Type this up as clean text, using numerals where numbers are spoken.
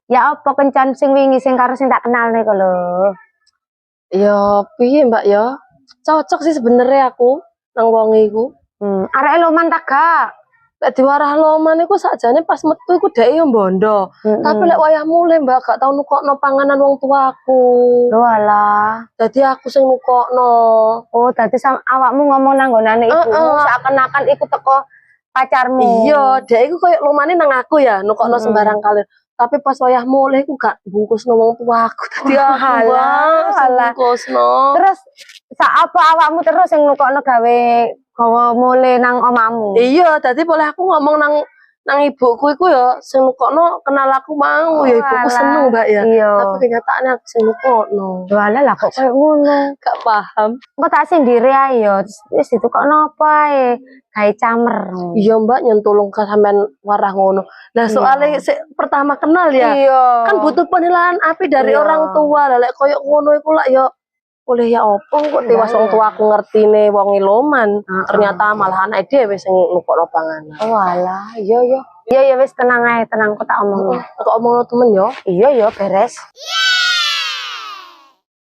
Ya apa kencan sing wingi sing karo sing tak kenal nih lho. Ya piye Mbak ya? Cocok sih sebenarnya aku nang wong iku. Arek loman tak gak? Lek diwarah loman iku sakjane pas metu iku dhek yo bondo. Tapi lek wayah mulih Mbak gak tau nukokno panganan wong tuaku. Lho alah. Dadi aku sing nukokno. Oh, dadi awakmu ngomong nang nggonane ibumu seakan-akan iku teko pacarmu. Iya, dhek iku koyo lumane nang aku ya, nukokno sembarang kali. Tapi pas wayah mulih iku gak bungkusno wong tuaku. Dadi aku bungkusno. Terus apa awakmu terus sing nukokno gawe mulih nang omamu? Iya, dadi boleh aku ngomong nang ibuku iku ya sing nukokno kenal aku mau ya ibuku seneng Mbak ya. Iya. Tapi kenyataannya aku sing nukokno. Walah lah kok koyo ngono. Gak paham. Engko tak sendiri ae ya. Wis ditukokno apa ae? Gawe camer. Iya Mbak nyentulung ka sampean warah ngono. Nah, soalnya pertama kenal ya. Iya. Kan butuh penilaian api dari orang tua. Lah lek koyo ngono iku lak ya oleh ya opo kok tewas wong tua aku ngertine wong iloman. Ternyata malah anak dhewe sing nukokno panganan. Oh alah, iya. Iya ya wis tenang ae, tenang kok tak omongno. Kok omongno temen yo? Iya ya beres.